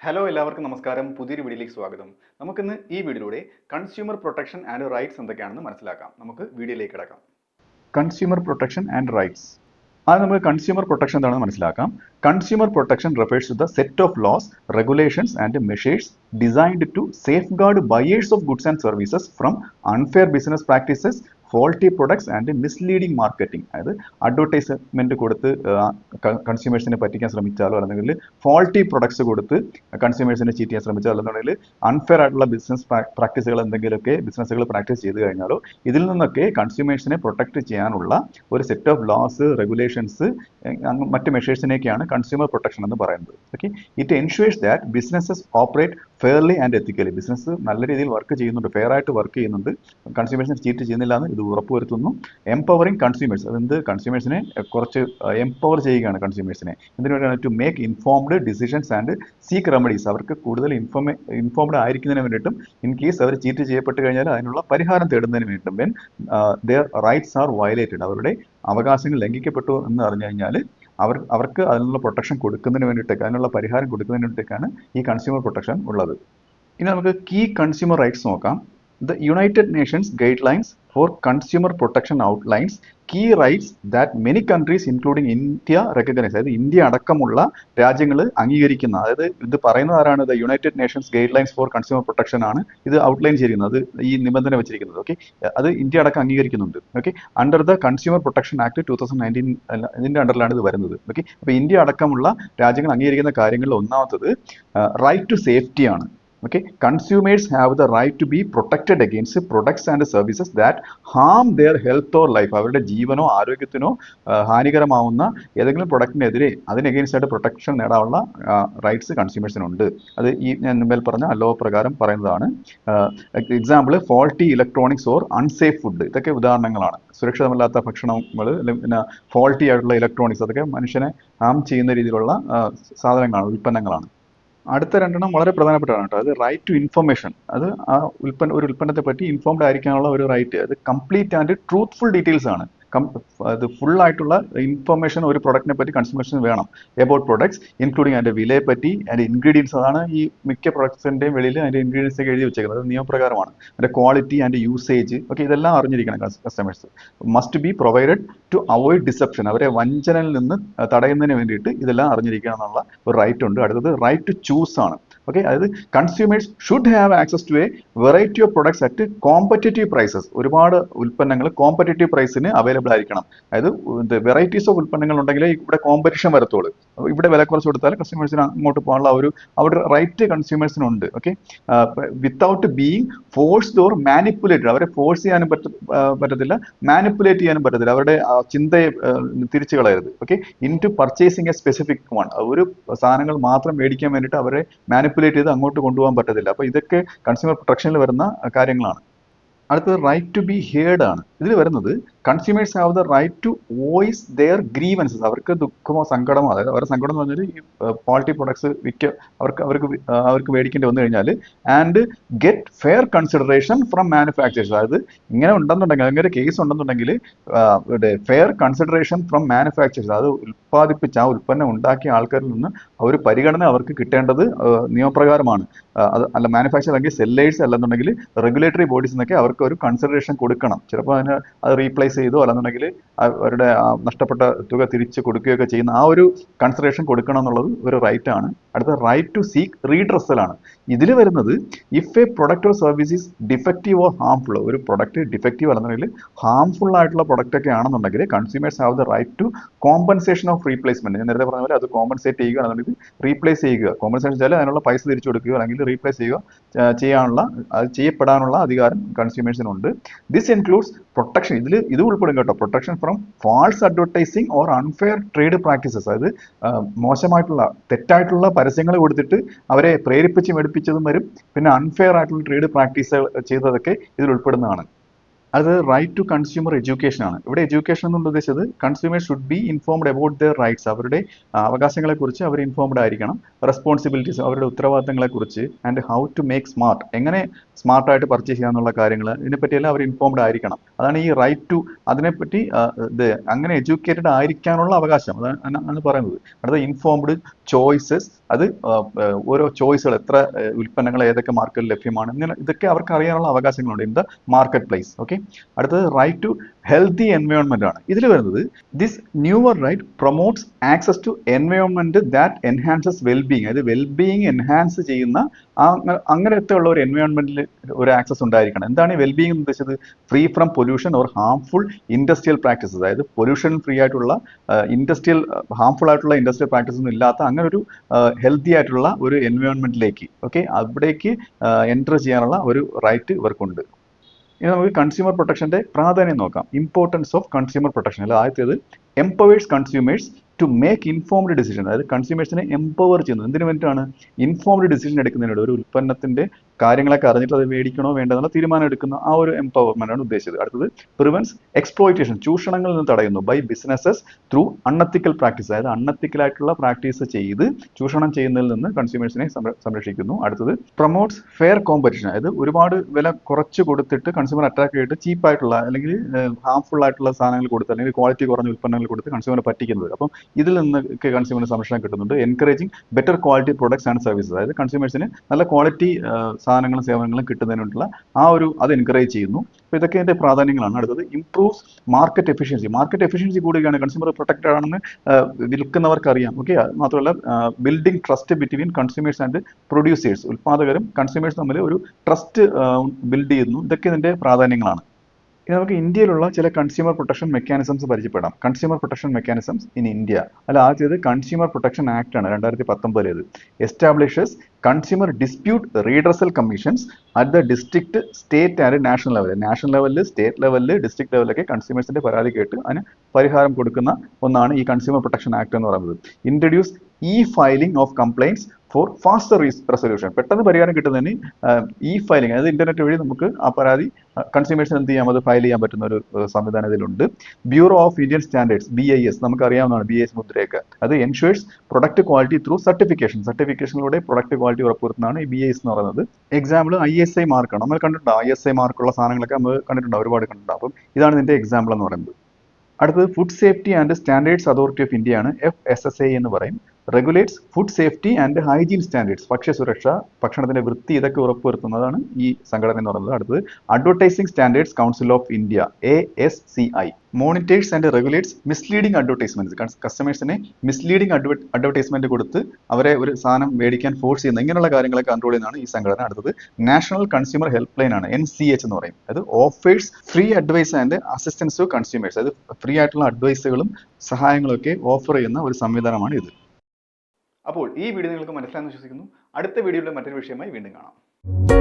Hello എല്ലാവർക്കും നമസ്കാരം. പുതിയൊരു വീഡിയോയിലേക്ക് സ്വാഗതം. നമുക്കിന്ന് ഈ വീഡിയോയിലൂടെ കൺസ്യൂമർ പ്രൊട്ടക്ഷൻ ആൻഡ് റൈറ്റ്സ് എന്തൊക്കെയാണെന്ന് മനസ്സിലാക്കാം. നമുക്ക് വീഡിയോയിലേക്ക് കിടക്കാം. Consumer protection and rights. അത് നമുക്ക് കൺസ്യൂമർ പ്രൊട്ടക്ഷൻ എന്താണെന്ന് മനസ്സിലാക്കാം. Consumer protection refers to the set of laws, regulations and measures designed to safeguard buyers of goods and services from unfair business practices, faulty products and misleading marketing. അതായത് advertisement കൊടുത്ത് കൺസ്യൂമേഴ്സിനെ പറ്റിക്കാൻ ശ്രമിച്ചാലോ അല്ലെങ്കിൽ faulty products കൊടുത്ത് കൺസ്യൂമേഴ്സിനെ cheat ചെയ്യാൻ ശ്രമിച്ചാലോ അല്ലെന്നുണ്ടെങ്കിൽ unfair ആയിട്ടുള്ള business പ്രാക്ടീസുകൾ എന്തെങ്കിലുമൊക്കെ ബിസിനസ്സുകൾ പ്രാക്ടീസ് ചെയ്ത് കഴിഞ്ഞാലോ ഇതിൽ നിന്നൊക്കെ കൺസ്യൂമേഴ്സിനെ പ്രൊട്ടക്ട് ചെയ്യാനുള്ള ഒരു സെറ്റ് ഓഫ് ലോസ്, റെഗുലേഷൻസ്, മറ്റ് മെഷേഴ്സിനെയൊക്കെയാണ് കൺസ്യൂമർ പ്രൊട്ടക്ഷൻ എന്ന് പറയുന്നത്. Okay, it ensures that businesses operate fairly and ethically. Business നല്ല രീതിയിൽ വർക്ക് ചെയ്യുന്നുണ്ട്, ഫെയർ ആയിട്ട് വർക്ക് ചെയ്യുന്നുണ്ട്, കൺസ്യൂമേഴ്സിനെ ചീറ്റ് ചെയ്യുന്നില്ല എന്ന് ഇത് ഉറപ്പുവരുത്തുന്നു. എംപവറിംഗ് കൺസ്യൂമേഴ്സ്, അതെന്ത് കൺസ്യൂമേഴ്സിനെ കുറച്ച് എംപവർ ചെയ്യുകയാണ് കൺസ്യൂമേഴ്സിനെ. ഇതിനു വേണ്ടിയാണ് to make informed decisions and seek remedies. അവർക്ക് കൂടുതൽ ഇൻഫോംഡ് ആയിരിക്കുന്നതിന് വേണ്ടിയിട്ടും ഇൻ കേസ് അവർ ചീറ്റ് ചെയ്യപ്പെട്ട് കഴിഞ്ഞാൽ അതിനുള്ള പരിഹാരം തേടുന്നതിന് വേണ്ടിയിട്ടും when their rights are violated, അവരുടെ അവകാശങ്ങൾ ലംഘിക്കപ്പെട്ടു എന്ന് അറിഞ്ഞു കഴിഞ്ഞാൽ അവർക്ക് അതിനുള്ള പ്രൊട്ടക്ഷൻ കൊടുക്കുന്നതിന് വേണ്ടിയിട്ടൊക്കെ, അതിനുള്ള പരിഹാരം കൊടുക്കുന്നതിന് വേണ്ടിയിട്ടൊക്കെയാണ് ഈ കൺസ്യൂമർ പ്രൊട്ടക്ഷൻ ഉള്ളത്. ഇനി നമുക്ക് കീ കൺസ്യൂമർ റൈറ്റ്സ് നോക്കാം. The United Nations Guidelines for Consumer Protection outlines key rights that many countries including India recognize. അതായത് ഇന്ത്യ അടക്കമുള്ള രാജ്യങ്ങൾ അംഗീകരിക്കുന്ന, അതായത് ഇത് പറയുന്നത് ആരാണ്? The United Nations guidelines for consumer protection ആണ് ഇത് ഔട്ട്ലൈൻ ചെയ്യുന്നത്, ഈ നിബന്ധന വെച്ചിരിക്കുന്നത്. ഓക്കെ, അത് ഇന്ത്യ അടക്കം അംഗീകരിക്കുന്നുണ്ട്. Okay, under the consumer protection act 2019 ഇതിന്റെ അണ്ടറിലാണ് ഇത് വരുന്നത്. ഓക്കെ, അപ്പോൾ ഇന്ത്യ അടക്കമുള്ള രാജ്യങ്ങൾ അംഗീകരിക്കുന്ന കാര്യങ്ങളിൽ ഒന്നാമത്തത് റൈറ്റ് ടു സേഫ്റ്റി ആണ്. Okay, consumers have the right to be protected against products and services that harm their health or life. അവരുടെ ജീവനോ ആരോഗ്യത്തിനോ ഹാനികരമാവുന്ന ഏതെങ്കിലും പ്രൊഡക്റ്റിനെതിരെ അതിന് എഗെയിൻസ്റ്റ് ആയിട്ട് പ്രൊട്ടക്ഷൻ നേടാനുള്ള റൈറ്റ്സ് കൺസ്യൂമേഴ്സിനുണ്ട്. അത് ഈ ഞാൻ മുമ്പേ പറഞ്ഞ ലോ പ്രകാരം പറയുന്നതാണ്. Example faulty electronics or unsafe food, ഇതൊക്കെ ഉദാഹരണങ്ങളാണ്. സുരക്ഷിതമല്ലാത്ത ഭക്ഷണങ്ങൾ, പിന്നെ ഫോൾട്ടി ആയിട്ടുള്ള ഇലക്ട്രോണിക്സ്, അതൊക്കെ മനുഷ്യനെ ഹാം ചെയ്യുന്ന രീതിയിലുള്ള സാധനങ്ങളാണ്, ഉൽപ്പന്നങ്ങളാണ്. അടുത്ത രണ്ടെണ്ണം വളരെ പ്രധാനപ്പെട്ടതാണ് കേട്ടോ. അത് റൈറ്റ് ടു ഇൻഫർമേഷൻ. അത് ആ ഒരു ഉൽപ്പന്നത്തെ പറ്റി ഇൻഫോംഡ് ആയിരിക്കാനുള്ള ഒരു റൈറ്റ്. അത് കംപ്ലീറ്റ് ആൻഡ് ട്രൂത്ത്ഫുൾ ഡീറ്റെയിൽസ് ആണ്. അത് ഫുൾ ആയിട്ടുള്ള ഇൻഫർമേഷൻ ഒരു പ്രൊഡക്റ്റിനെ പറ്റി കൺസ്യൂമേഴ്സിന് വേണം. എബൌട്ട് പ്രൊഡക്ട്സ് ഇൻക്ലൂഡിങ് അതിന്റെ വിലയെ പറ്റി, അതിന്റെ ഇൻഗ്രീഡിയൻസ്, അതാണ് ഈ മിക്ക പ്രൊഡക്ട്സിന്റെയും വെളിയിൽ അതിന്റെ ഇൻഗ്രീഡിയൻസ് ഒക്കെ എഴുതി വെച്ചേക്കുന്നത്. അത് നിയമപ്രകാരമാണ്. അതിന്റെ ക്വാളിറ്റി ആൻഡ് യൂസേജ്, ഓക്കെ, ഇതെല്ലാം അറിഞ്ഞിരിക്കണം customers. Must be provided to avoid deception, അവരെ വഞ്ചനയിൽ നിന്ന് തടയുന്നതിന് വേണ്ടിയിട്ട് ഇതെല്ലാം അറിഞ്ഞിരിക്കണം എന്നുള്ള ഒരു റൈറ്റ് ഉണ്ട്. അടുത്തത് റൈറ്റ് ടു ചൂസ് ആണ്. ഓക്കെ, അതായത് consumers should have access to a variety of products at competitive prices. ഒരുപാട് ഉൽപ്പന്നങ്ങൾ കോമ്പറ്റേറ്റീവ് പ്രൈസിന് അവൈലബിൾ ആയിരിക്കണം. അതായത് വെറൈറ്റീസ് ഓഫ് ഉൽപ്പന്നങ്ങൾ ഉണ്ടെങ്കിലേ ഇവിടെ കോമ്പറ്റീഷൻ വരത്തുള്ളൂ. ഇവിടെ വില കുറച്ച് കൊടുത്താൽ കസ്റ്റമേഴ്സിന് അങ്ങോട്ട് പോകാനുള്ള അവരുടെ റൈറ്റ് കൺസ്യൂമേഴ്സിനുണ്ട്. Okay, without being forced or manipulated, അവരെ ഫോഴ്സ് ചെയ്യാനും പറ്റത്തില്ല, മാനിപ്പുലേറ്റ് ചെയ്യാനും പറ്റത്തില്ല. അവരുടെ ചിന്തയെ തിരിച്ചു കളയരുത്. Okay, in to purchasing a specific one, ഒരു സാധനങ്ങൾ മാത്രം മേടിക്കാൻ വേണ്ടിയിട്ട് അവരെ മാനിപ്പുലേറ്റ് ചെയ്ത് അങ്ങോട്ട് കൊണ്ടുപോകാൻ പറ്റത്തില്ല. അപ്പോൾ ഇതൊക്കെ കൺസ്യൂമർ പ്രൊട്ടക്ഷനിൽ വരുന്ന കാര്യങ്ങളാണ്. അടുത്തത് റൈറ്റ് ടു ബി ഹേർഡ് ആണ്. ഇതിൽ വരുന്നത് consumers have the right to voice their grievances. അവർക്ക് ദുഃഖമോ സങ്കടമോ, അതായത് അവരുടെ സങ്കടം എന്ന് പറഞ്ഞാൽ ഈ ക്വാളിറ്റി പ്രൊഡക്ട്സ് അവർക്ക് മേടിക്കേണ്ടി വന്നു കഴിഞ്ഞാൽ and get fair consideration from manufacturers. അതായത് ഇങ്ങനെ ഉണ്ടെന്നുണ്ടെങ്കിൽ, അങ്ങനെ കേസ് ഉണ്ടെന്നുണ്ടെങ്കിൽ ഫെയർ കൺസിഡറേഷൻ ഫ്രം മാനുഫാക്ചേഴ്സ്, അത് ഉൽപ്പാദിപ്പിച്ച ആ ഉൽപ്പന്നം ഉണ്ടാക്കിയ ആൾക്കാരിൽ നിന്ന് ഒരു പരിഗണന അവർക്ക് കിട്ടേണ്ടത് നിയമപ്രകാരമാണ്. അത് അല്ല മാനുഫാക്ചർ അല്ലെങ്കിൽ സെല്ലേഴ്സ് അല്ലെന്നുണ്ടെങ്കിൽ റെഗുലേറ്ററി ബോഡീസ് എന്നൊക്കെ അവർക്ക് ഒരു കൺസിഡറേഷൻ കൊടുക്കണം. ചിലപ്പോൾ അതിന് അത് റീപ്ലേസ് ചെയ്തോ അല്ലെന്നുണ്ടെങ്കിൽ അവരുടെ നഷ്ടപ്പെട്ട തുക തിരിച്ച് കൊടുക്കുകയൊക്കെ ചെയ്യുന്ന ആ ഒരു കൺസിഡറേഷൻ കൊടുക്കണം എന്നുള്ളത് ഒരു റൈറ്റ് ആണ്. അടുത്ത റൈറ്റ് ടു സീക്ക് റീഡ്രസൽ ആണ്. ഇതിൽ വരുന്നത് if a product or service is defective or harmful, ഒരു പ്രൊഡക്റ്റ് ഡിഫക്റ്റീവ് അല്ലെന്നുണ്ടെങ്കിൽ ഹാംഫുൾ ആയിട്ടുള്ള പ്രൊഡക്റ്റ് ഒക്കെ ആണെന്നുണ്ടെങ്കിൽ consumers have the right to compensation of replacement. ഞാൻ നേരത്തെ പറഞ്ഞ പോലെ അത് കോമ്പൻസേറ്റ് ചെയ്യുക അല്ലെങ്കിൽ റീപ്ലേസ് ചെയ്യുക. കോമ്പൻസേഷൻ വെച്ചാൽ അതിനുള്ള പൈസ തിരിച്ചു കൊടുക്കുക അല്ലെങ്കിൽ റീപ്ലേസ് ചെയ്യുക അത് ചെയ്യപ്പെടാനുള്ള അധികാരം കൺസ്യൂമേഴ്സിനുണ്ട്. ദിസ് ഇൻക്ലൂഡ്സ് പ്രൊട്ടക്ഷൻ, ഇത് ഉൾപ്പെടും കേട്ടോ, protection from false advertising or unfair trade practices. അതായത് മോശമായിട്ടുള്ള തെറ്റായിട്ടുള്ള പരസ്യങ്ങൾ കൊടുത്തിട്ട് അവരെ പ്രേരിപ്പിച്ച് മേടിപ്പിച്ചതും വരും. പിന്നെ അൺഫെയർ ആയിട്ടുള്ള ട്രേഡ് പ്രാക്ടീസുകൾ ചെയ്തതൊക്കെ ഇതിൽ ഉൾപ്പെടുന്നതാണ്. അത് റൈറ്റ് ടു കൺസ്യൂമർ എഡ്യൂക്കേഷൻ ആണ്. ഇവിടെ എഡ്യൂക്കേഷൻ എന്നുകൊണ്ട് ഉദ്ദേശിച്ചത് consumers should be informed about their rights, അവരുടെ അവകാശങ്ങളെക്കുറിച്ച് അവർ ഇൻഫോംഡ് ആയിരിക്കണം. റെസ്പോൺസിബിലിറ്റീസ്, അവരുടെ ഉത്തരവാദിത്തങ്ങളെക്കുറിച്ച്, and how to make smart, എങ്ങനെ സ്മാർട്ടായിട്ട് പർച്ചേസ് ചെയ്യാന്നുള്ള കാര്യങ്ങൾ ഇതിനെപ്പറ്റിയെല്ലാം അവർ ഇൻഫോംഡ് ആയിരിക്കണം. അതാണ് ഈ റൈറ്റ് ടു അതിനെപ്പറ്റി ഇത് അങ്ങനെ എഡ്യൂക്കേറ്റഡ് ആയിരിക്കാനുള്ള അവകാശം അതാണ് പറയുന്നത്. അടുത്ത ഇൻഫോംഡ് ചോയ്സസ്, അത് ഓരോ ചോയ്സുകൾ എത്ര ഉൽപ്പന്നങ്ങൾ ഏതൊക്കെ മാർക്കറ്റിൽ ലഭ്യമാണ് ഇങ്ങനെ ഇതൊക്കെ അവർക്ക് അറിയാനുള്ള അവകാശങ്ങളുണ്ട് in the market place. Okay, അടുത്തത് റൈറ്റ് ടു ഹെൽത്തി എൻവയോൺമെന്റ് ആണ്. ഇതിൽ വരുന്നത് this newer right promotes access to environment that enhances wellbeing, അതായത് വെൽബീയിങ് എൻഹാൻസ് ചെയ്യുന്ന അങ്ങനത്തെ ഉള്ള ഒരു എൻവയോൺമെന്റിൽ ഒരു ആക്സസ് ഉണ്ടായിരിക്കണം. എന്താണ് ഈ വെൽബീയിങ് എന്ന് ഉദ്ദേശിച്ചത്? Free from pollution or harmful industrial practices, അതായത് പൊല്യൂഷൻ ഫ്രീ ആയിട്ടുള്ള ഹാംഫുൾ ആയിട്ടുള്ള ഇൻഡസ്ട്രിയൽ പ്രാക്ടീസ് ഒന്നും ഇല്ലാത്ത അങ്ങനെ ഒരു ഹെൽത്തി ആയിട്ടുള്ള ഒരു എൻവയോൺമെന്റിലേക്ക് അവിടേക്ക് എൻ്റർ ചെയ്യാനുള്ള ഒരു റൈറ്റ് ഇവർക്കുണ്ട്. ഇനി നമുക്ക് കൺസ്യൂമർ പ്രൊട്ടക്ഷന്റെ പ്രാധാന്യം നോക്കാം. Importance of consumer protection. അല്ല, ആദ്യത്തേത് empowers consumers to make informed decision, അതായത് കൺസ്യൂമേഴ്സിനെ എംപവർ ചെയ്യുന്നത് എന്തിനു വേണ്ടിയിട്ടാണ്? ഇൻഫോംഡ് ഡിസിഷൻ എടുക്കുന്നതിനോട് ഒരു ഉൽപ്പന്നത്തിന്റെ കാര്യങ്ങളൊക്കെ അറിഞ്ഞിട്ട് അത് മേടിക്കണോ വേണ്ടതെന്നുള്ള തീരുമാനം എടുക്കുന്ന ആ ഒരു എംപവർമെന്റ് ആണ് ഉദ്ദേശിച്ചത്. അടുത്തത് പ്രിവെൻസ് എക്സ്പ്ലോയിറ്റേഷൻ, ചൂഷണങ്ങളിൽ നിന്ന് തടയുന്നു by businesses through unethical practice, അതായത് അൺഎത്തിക്കൽ ആയിട്ടുള്ള പ്രാക്ടീസ് ചെയ്ത് ചൂഷണം ചെയ്യുന്നതിൽ നിന്ന് കൺസ്യൂമേഴ്സിനെ സംരക്ഷിക്കുന്നു. അടുത്തത് പ്രൊമോട്ട്സ് ഫെയർ കോമ്പറ്റീഷൻ, അതായത് ഒരുപാട് വില കുറച്ച് കൊടുത്തിട്ട് കൺസ്യൂമർ അട്രാക്ട് ചെയ്തിട്ട് ചീപ്പായിട്ടുള്ള അല്ലെങ്കിൽ ഹാംഫുൾ ആയിട്ടുള്ള സാധനങ്ങൾ കൊടുത്ത് അല്ലെങ്കിൽ ക്വാളിറ്റി കുറഞ്ഞ ഉൽപ്പന്നങ്ങൾ കൊടുത്ത് കൺസ്യൂമറെ പറ്റിക്കുന്നത്. അപ്പം ഇതിൽ നിന്നൊക്കെ കൺസ്യൂമറിന് സംരക്ഷണം കിട്ടുന്നുണ്ട്. Encouraging better quality products and services, അതായത് കൺസ്യൂമേഴ്സിന് നല്ല ക്വാളിറ്റി സാധനങ്ങളും സേവനങ്ങളും കിട്ടുന്നതിനുള്ള അത് എൻകറേജ് ചെയ്യുന്നു. അപ്പോൾ ഇതൊക്കെ ഇതിന്റെ പ്രാധാന്യങ്ങളാണ്. അടുത്തത് improves market efficiency. Market efficiency കൂടുകയാണ്, കൺസ്യൂമർ പ്രൊട്ടക്റ്റഡ് ആണെന്ന് വിൽക്കുന്നവർക്ക് അറിയാം. ഓക്കെ, മാത്രമല്ല building trust between consumers and producers, ഉൽപ്പാദകരും കൺസ്യൂമേഴ്സ് തമ്മിൽ ഒരു ട്രസ്റ്റ് ബിൽഡ് ചെയ്യുന്നു. ഇതൊക്കെ ഇതിന്റെ പ്രാധാന്യങ്ങളാണ്. ഇനി നമുക്ക് ഇന്ത്യയിലുള്ള ചില കൺസ്യൂമർ പ്രൊട്ടക്ഷൻ മെക്കാനിസംസ് പരിചയപ്പെടാം. Consumer protection mechanisms in India. അല്ല, ആദ്യത്തേത് കൺസ്യൂമർ പ്രൊട്ടക്ഷൻ ആക്ട് ആണ് 2019. Establishes consumer dispute redressal commissions at the district, state and national level. National ലെവലിൽ, സ്റ്റേറ്റ് ലെവലിൽ, ഡിസ്ട്രിക്ട് ലെവലിലൊക്കെ കൺസ്യൂമേഴ്സിന്റെ പരാതി കേട്ട് അതിന് പരിഹാരം കൊടുക്കുന്ന ഒന്നാണ് ഈ കൺസ്യൂമർ പ്രൊട്ടക്ഷൻ ആക്ട് എന്ന് പറയുന്നത്. Introduce e filing of complaints for faster resolution. പെട്ടെന്ന് പരിഹാരം കിട്ടുന്നതിന് ഇ ഫയലിംഗ്, അതായത് ഇന്റർനെറ്റ് വഴി നമുക്ക് ആ പരാതി കൺസ്യൂമേഴ്സിന് എന്ത് ചെയ്യാം, അത് ഫയൽ ചെയ്യാൻ പറ്റുന്ന ഒരു സംവിധാനം ഇതിലുണ്ട്. Bureau of Indian standards, BIS, നമുക്ക് അറിയാവുന്നതാണ് BIS മുദ്രയൊക്കെ. അത് എൻഷുവേഴ്സ് പ്രൊഡക്റ്റ് ക്വാളിറ്റി ത്രൂ സർട്ടിഫിക്കേഷനിലൂടെ പ്രൊഡക്റ്റ് ക്വാളിറ്റി ഉറപ്പുവരുത്തുന്നതാണ് ഈ BIS എന്ന് പറയുന്നത്. എക്സാമ്പിൾ ISI മാർക്കാണ്. നമ്മൾ കണ്ടിട്ടുണ്ടോ? ISI മാർക്കുള്ള സാധനങ്ങളൊക്കെ നമ്മൾ കണ്ടിട്ടുണ്ടോ? ഒരുപാട് കണ്ടിട്ടുണ്ടോ? അപ്പം ഇതാണ് ഇതിന്റെ എക്സാമ്പിൾ എന്ന് പറയുന്നത്. അടുത്തത് food safety and standards authority of India ആണ്, FSSAI എന്ന് പറയും. Regulates food safety and hygiene standards, ഭക്ഷ്യസുരക്ഷ, ഭക്ഷണത്തിന്റെ വൃത്തി, ഇതൊക്കെ ഉറപ്പുവരുത്തുന്നതാണ് ഈ സംഘടന എന്ന് പറയുന്നത്. അടുത്തത് advertising standards council of India, ASCI. Monitors and regulates misleading advertisement, കസ്റ്റമേഴ്സിനെ മിസ്ലീഡിംഗ് അഡ്വർടൈസ്മെന്റ് കൊടുത്ത് അവരെ ഒരു സാധനം മേടിക്കാൻ ഫോഴ്സ് ചെയ്യുന്ന ഇങ്ങനെയുള്ള കാര്യങ്ങളെ കൺട്രോൾ ചെയ്യുന്നതാണ് ഈ സംഘടന. അടുത്തത് നാഷണൽ കൺസ്യൂമർ ഹെൽപ്പ് ലൈൻ ആണ്, NCH എന്ന് പറയും. അത് offers free advice and assistance to consumers, അത് ഫ്രീ ആയിട്ടുള്ള അഡ്വൈസുകളും സഹായങ്ങളും ഒക്കെ ഓഫർ ചെയ്യുന്ന ഒരു സംവിധാനമാണ് ഇത്. അപ്പോൾ ഈ വീഡിയോ നിങ്ങൾക്ക് മനസ്സിലായെന്ന് വിശ്വസിക്കുന്നു. അടുത്ത വീഡിയോയിലെ മറ്റൊരു വിഷയമായി വീണ്ടും കാണാം.